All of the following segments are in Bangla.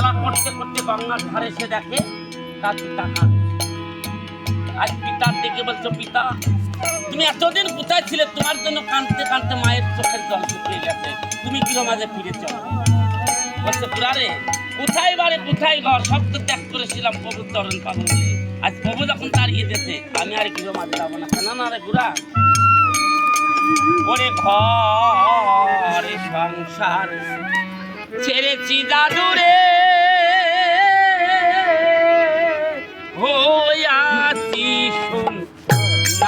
খেলা করতে করতে গঙ্গার ধারে সে দেখে তার পিতা আজ পিতার দিকে বলছো, পিতা তুমি এতদিন কোথায় ছিলে? তোমার জন্য কাঁদতে কাঁদতে মায়ের চোখের জল শুকিয়ে গেছে, তুমি গৃহ মাঝে ফিরে চলো। বলছে, পুরারে কোথায় বারে কোথায় ঘর, সব তো ত্যাগ করেছিলাম প্রভুর চরণ পাবো বলে। আজ প্রভু যখন তাড়িয়ে দিয়েছে, আমি আর গৃহ মাঝে যাবো না। কেন না রে বুড়া, ওরে ঘরে সংসার ছেড়েছি দাদুরে, হইয়াছি সন্ন্যাসী।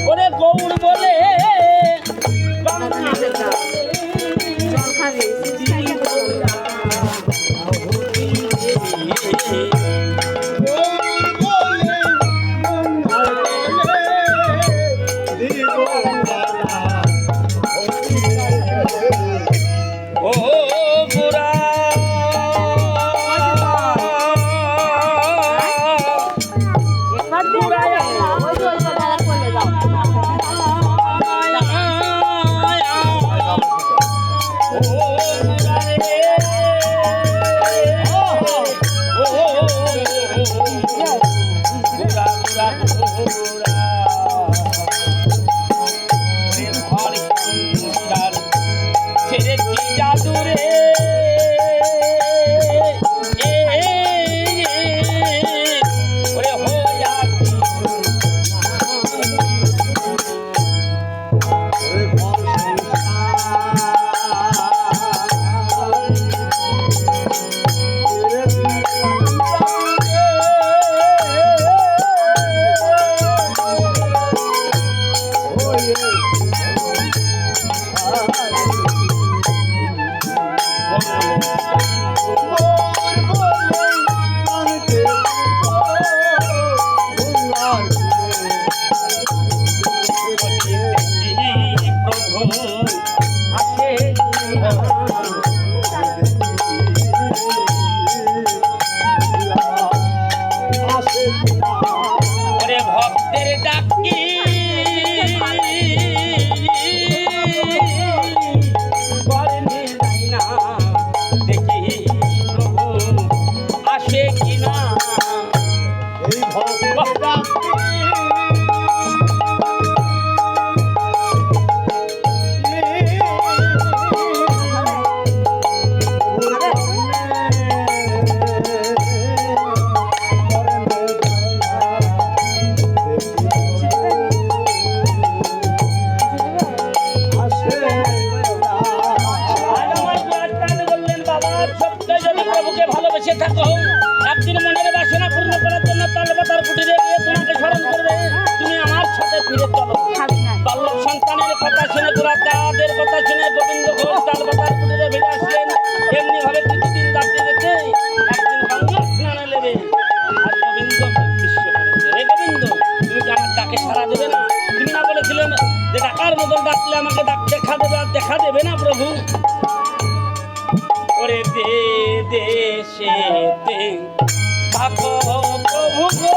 ওরে গৌর বলে একদিন মনের বাসনা পূর্ণ করার জন্য তালপাতার কুটিরে গিয়ে তোমাকে স্মরণ করবে, তুমি আমার সাথে ফিরে চলো। বাল্যক সন্তানের কথা শুনে পুরাতাদের কথা শুনে গোবিন্দ ঘোষ তালপাতার কুটিরে ফিরে আসলেন। এমনি ভাবে কিছুদিন যাতে যেতে একদিন গঙ্গা স্নানে নেবে। আর গোবিন্দ বিশ্ব করেছে, হে গোবিন্দ তুমি কি আমার ডাকে সাড়া দেবে না? তুমি না বলেছিলেন যে ডাকার বদল ডাকলে আমাকে দেখা দেবে, আর দেখা দেবে না প্রভু? ওরে দেশেতে থাকো প্রভু গো,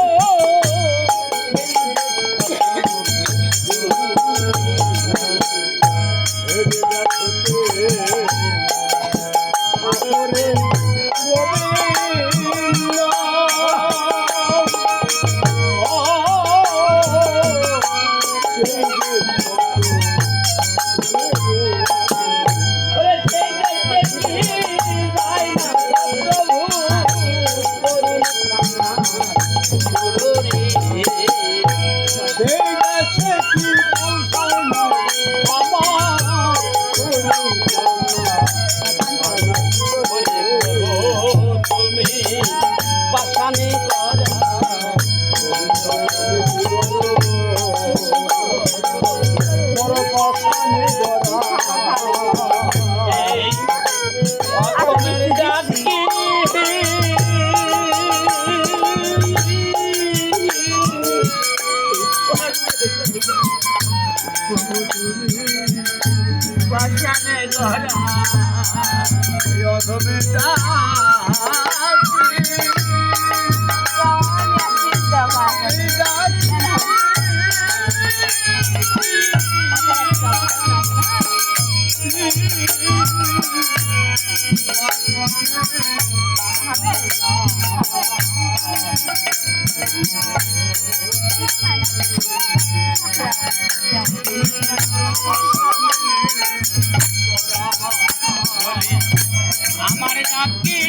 আমার ডাকি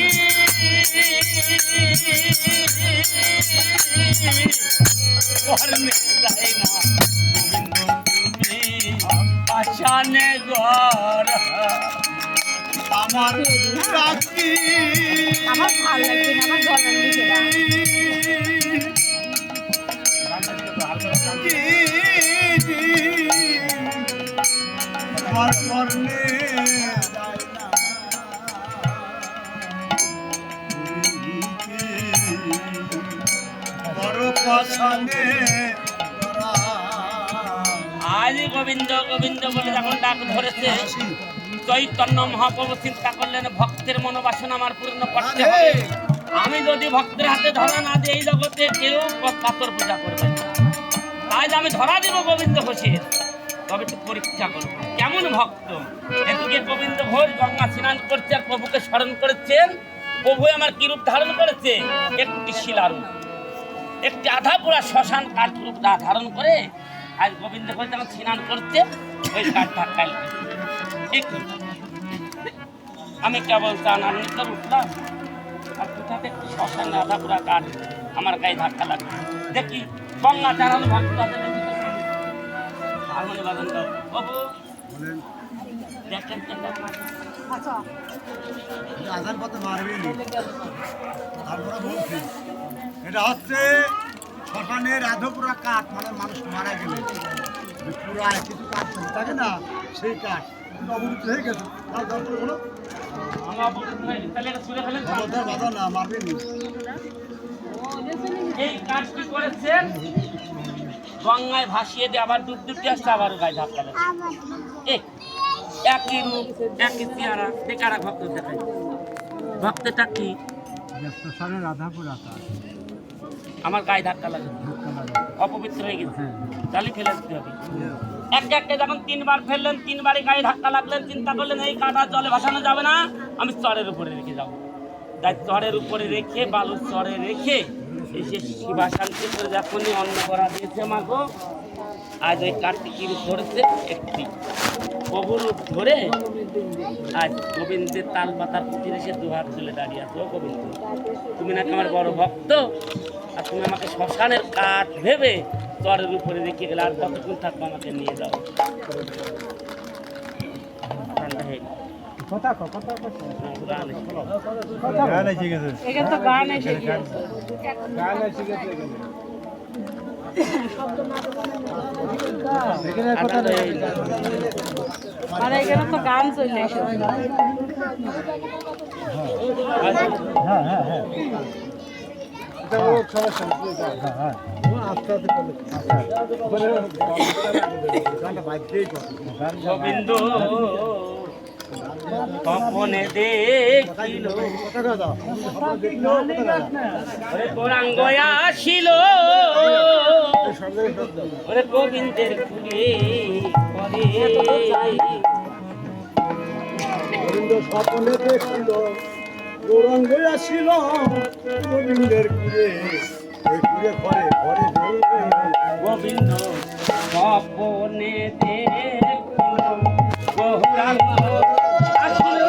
কর্মে যায় না তুমি আশানে ঘর আমার ডাকি আমার ভালো লাগবে না আমার গলার দিকে না আমার কর্ণে যায় না বড় পাশানে আজ গোবিন্দ গোবিন্দ বলে যখন ডাক ধরেছে চৈতন্য মহাপ্রভু চিন্তা করলেন ভক্তের মনোবাসনা আমার পূর্ণ করতে হবে। আমি যদি ভক্তের হাতে ধরা না দিই এই জগতে কেউ পাথর পূজা করবে না। তাই আমি ধরা দিব গোবিন্দ ঘোষের, তবে একটু পরীক্ষা করবো কেমন ভক্ত। এদিকে গোবিন্দ ঘোষ গঙ্গা স্নান করছে আর প্রভুকে স্মরণ করেছেন। প্রভু আমার কি রূপ ধারণ করেছে? একটি শিলারূপ, একটি আধা পুরা শ্মশান কাঠ রূপ ধারণ করে আজ গোবিন্দ ঘোষ যখন স্নান করছে ওই কাঠ ধাক্কায় আমি কেবল চানান্বিত উঠলাম আর কোথাতে একটি শ্মশানে আধা পুরা কাঠ আমার গায়ে ধাক্কা লাগবে। দেখি গঙ্গা চারানো ভক্ত হারমোনি বাদন দাও বাবু দেখেন আচ্ছা আধার পথে মারবেনি আমরা বলছি এটা হচ্ছে শ্মশানের আধপুরা কাঠ, মানে মানুষ মারা গেলে পুরা কিছু কাঠ থাকে না, সেই কাঠ অবরুদ্ধ হয়ে গেছে। বাধা না মারবেনি। এই কাজ কি করেছেন? গঙ্গায় ভাসিয়ে দিয়ে আবার ডুব ডুবতে আসছে, আবার গায়ে ধাক্কা লাগে। একই রূপ একই চেহারা বেকারা ভক্ত দেখায়। ভক্তটা কি শ্মশানের আধাপুরা কাঠ আমার গায়ে ধাক্কা লাগে, অপবিত্র হয়ে গেছে, তাহলে ফেলে দিতে হবে। একটা যখন তিনবার ফেললেন, তিনবারই গায়ে ধাক্কা লাগলেন, চিন্তা করলেন এই কাটা জলে ভাসানো যাবে না, আমি চরের উপরে রেখে যাবো। তাই চরের উপরে রেখে বালুর চরে রেখে এসে শিবা শান্তি করে যখনই অন্ন করা দিয়েছে মাগো, আজ ওই কাঠটি কি রূপ ধরেছে? একটি প্রভু রূপ ধরে আজ গোবিন্দের তাল পাতার পুঁতির এসে দুহাত তুলে দাঁড়িয়ে আছো। ও গোবিন্দ, তুমি নাকি আমার বড় ভক্ত, আর তুমি আমাকে শ্মশানের কাঠ ভেবে চরের উপরে রেখে গেলে, আর কতক্ষণ থাকবো? আমাকে নিয়ে যাও। এখানে তো গান এসে গিয়েছে আর এখানে তো গান চলে এসেছে। গোবিন্দ কপনে দেখিল গৌরাঙ্গ আসিল, ওরে গোবিন্দের কুলে গোবিন্দ স্বপ্নে দেখিল গৌরাঙ্গ আসিল, গোবিন্দের কুলে ঘরে ঘরে গোবিন্দ স্বপ্নে দেখিল গৌরাঙ্গ আসিল।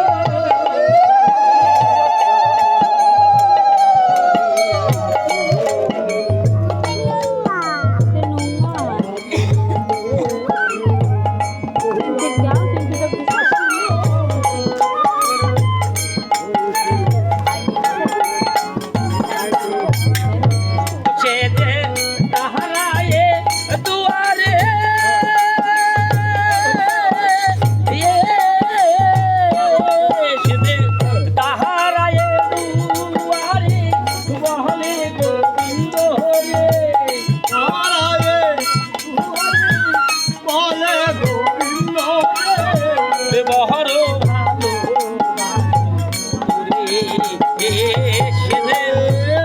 এসে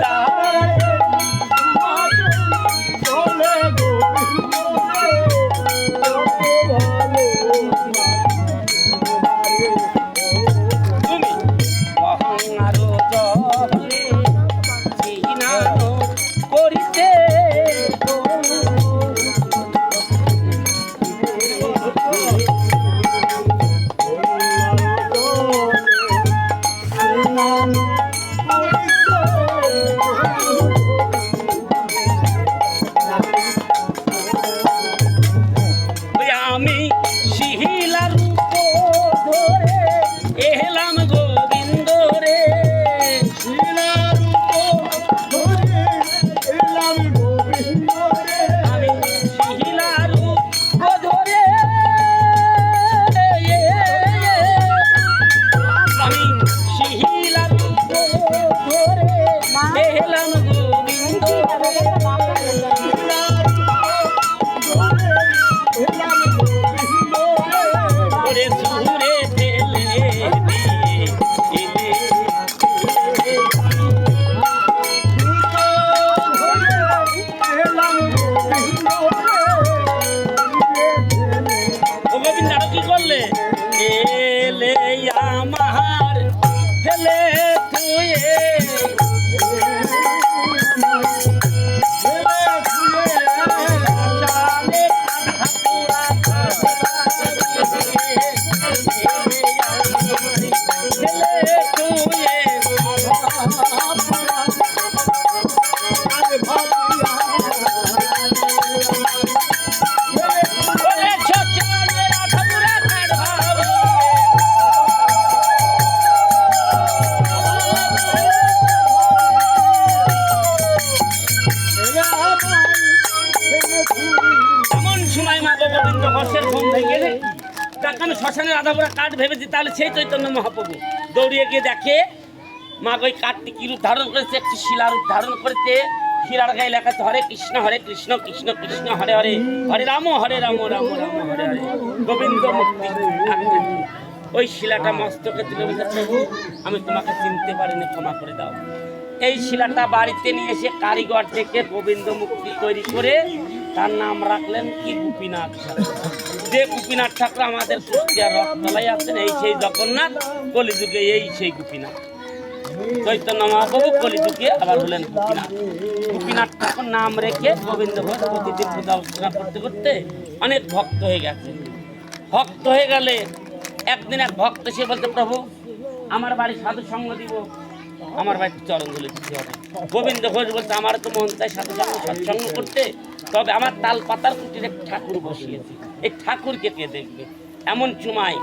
তার চলে তুমি আরো জলে চিনানো করিতে আমি শিহিলার ধরে এলাম গোবিন্দ রে আমি শিহিলার ধরে আমি শিহিলার ধরে এলাম গোবিন্দ রে সুরে ঠেলে গোবিন্দ আরো কি করলে এলে আমার ফেলে তুয়ে শ্মশানের আধাপুরা কাঠ ভেবেছি, তাহলে সেই চৈতন্য মহাপ্রভু দৌড়িয়ে গিয়ে দেখে মা ওই কাঠটি কি রূপ ধারণ করেছে, একটি শিলা রূপ ধারণ করেছে। শিলার গায়ে লেখা আছে হরে কৃষ্ণ কৃষ্ণ কৃষ্ণ হরে হরে, হরে রাম রাম রাম হরে হরে, গোবিন্দ মুক্তি। ওই শিলাটা মস্তকে তুলে বলছে, প্রভু আমি তোমাকে চিনতে পারিনি, ক্ষমা করে দাও। এই শিলাটা বাড়িতে নিয়ে এসে কারিগর থেকে গোবিন্দ মুক্তি তৈরি করে তার নাম রাখলেন কি গোপীনাথ। যে গোপীনাথ ঠাকুর আমাদের কুষ্টিয়ার রথতলায় আছেন, এই সেই জগন্নাথ, কলিযুগে এই সেই গোপীনাথ। চৈতন্য মহাপ্রভু কলিযুগে আবার হলেন গোপীনাথ। গোপীনাথ ঠাকুর নাম রেখে গোবিন্দ ঘোষ প্রতিদিন পূজা অর্চনা করতে করতে অনেক ভক্ত হয়ে গেছে। ভক্ত হয়ে গেলে একদিন এক ভক্ত সে বলতে, প্রভু আমার বাড়ি সাধু সঙ্গ দিব, আমার বাড়িতে চরণ ধুলে দিতে হবে। গোবিন্দ ঘোষ বলতে, আমার তো মন চাই সাধু সঙ্গ সৎসঙ্গ করতে, তবে আমার তাল পাতার কুটিরে ঠাকুর বসিয়েছি, এই ঠাকুরকে কে দেখবে? এমন সময়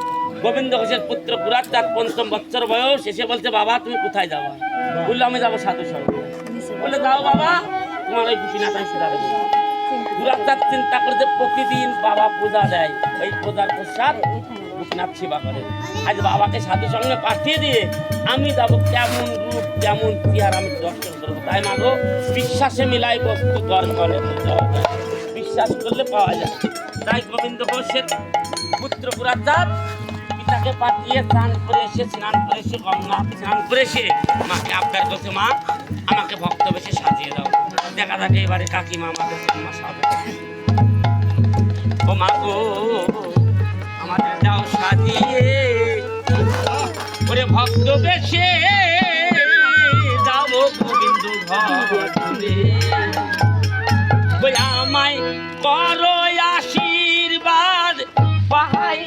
গোবিন্দ ঘোষের পুত্র গুরাচাঁদ ৫ম বৎসর বয়স, এসে বলছে, বাবা তুমি কোথায় যাবা? বললো আমি যাবো সাধু সঙ্গ। বলে যাও বাবা, তোমার ওই গোপীনাথ আমি সেবা দেবো। গুরাচাঁদ চিন্তা করতে প্রতিদিন বাবা পূজা দেয়, ওই পূজার প্রসাদ গোপীনাথ সেবা করে। আজ বাবাকে সাধু সঙ্গে পাঠিয়ে দিয়ে আমি যাবো, কেমন রূপ কেমন চেহারা আমি দর্শন করবো। তাই মাগো, বিশ্বাসে মিলাই বস্তু দর্শনে বিশ্বাস করলে পাওয়া যায়। তাই গোবিন্দ ঘোষের পুত্র গুরাচাঁদ পিতাকে পাঠিয়ে স্নান করে এসে গঙ্গা স্নান করে এসে মাকে আবদার করছে, মা আমাকে ভক্ত বেশি সাজিয়ে দাও। দেখা থাকে এবারে কাকিমা আমাদের ও মা গো আমাদের দাও সাজিয়ে, ওরে ভক্ত বেশে যাবো গোবিন্দ ঘরে, আমায় করো আশীর্বাদ পাহাই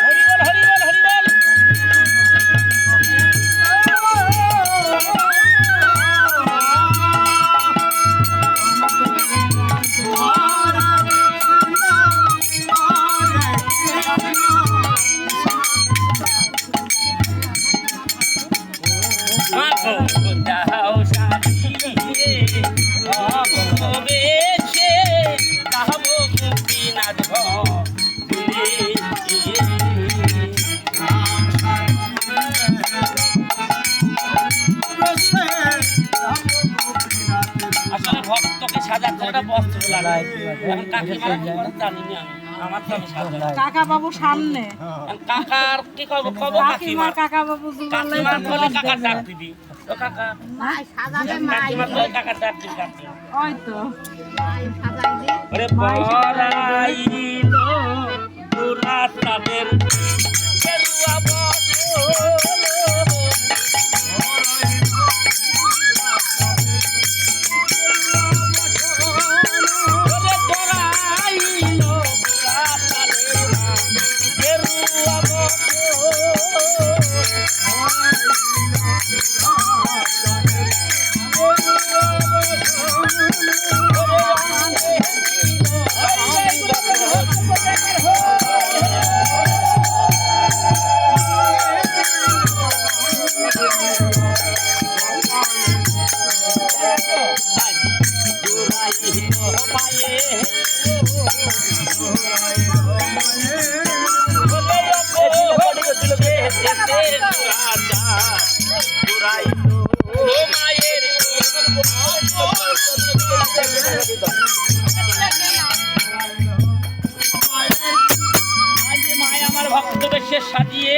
হরিবল হরিবল হরিবল। দাও সাজিয়ে অপবেশে গাব গোপীনাথ ভজে। আসলে ভক্তকে সাজাতে একটা বস্ত্র লাগায়। এখন কাকিমারা কি করে জানি না আমি। আমার তো আমি সাজাই। কাকা বাবু সামনে, কাকার কি কব কব কাকিমার কাকা বাবু কাকিমার বলে কাকার ডাক দিবি। তো কাকা কাকিমার বলে কাকার ডাক দিবি কাকি। হয়তো ওরে পরাইলো পুরা তাদের গেরুয়া বসল। ওরে পরাইলো পুরা তাদের গেরুয়া আমার ভক্ত বেশে সাজিয়ে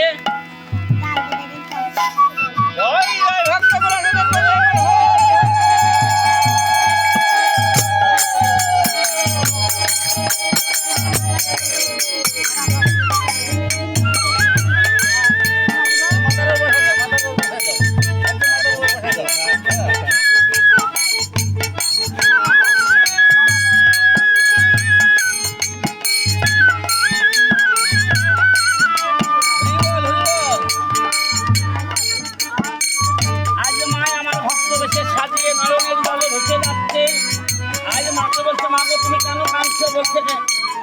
সাজিয়ে নয়নের জলে ভেসে যাচ্ছে। আজ মাকে বলছে, মা গো তুমি কেন কাঁদছো? বলছে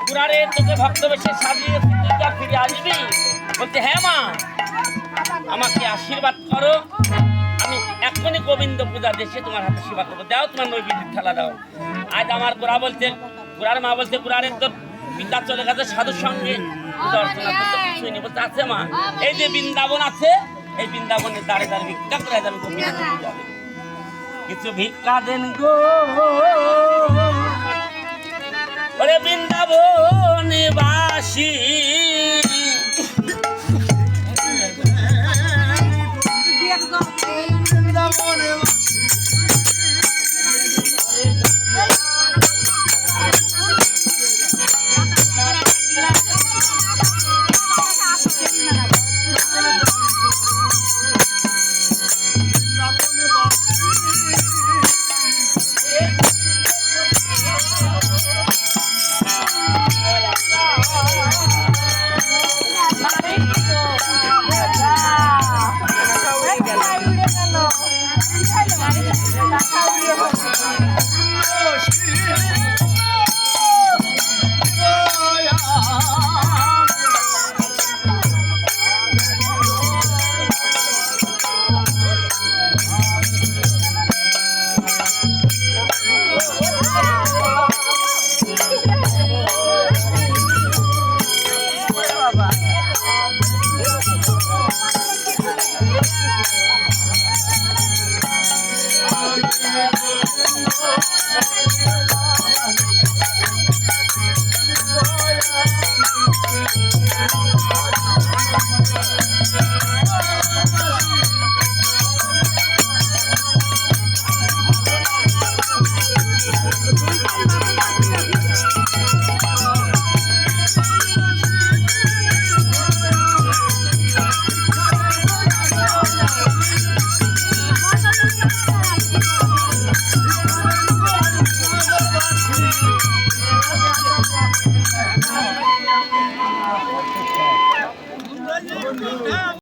পুরারে তোকে ভক্ত বেশে সাজিয়ে তুই যা ফিরে আসবি। বলছে হ্যাঁ মা, আমাকে আশীর্বাদ করো, আমি এখনই গোবিন্দ পূজা দেশে তোমার হাতে সেবা করবো। দাও তোমার নৈবেদ্যের থালা দাও। আজ আমার গোড়া বলছে, গোড়ার মা বলছে গোড়ারে তোর পিতা চলে গেছে সাধুর সঙ্গে, দর্শনা করতে কিছুই নেই। বলছে আছে মা, এই যে বৃন্দাবন আছে, এই বৃন্দাবনের দাঁড়ে দাঁড়ে ভিক্ষা করে আমি গোবিন্দ পূজা দেব। কিছু ভিক্ষা দেন গো ওরে বৃন্দাবনে বাসী।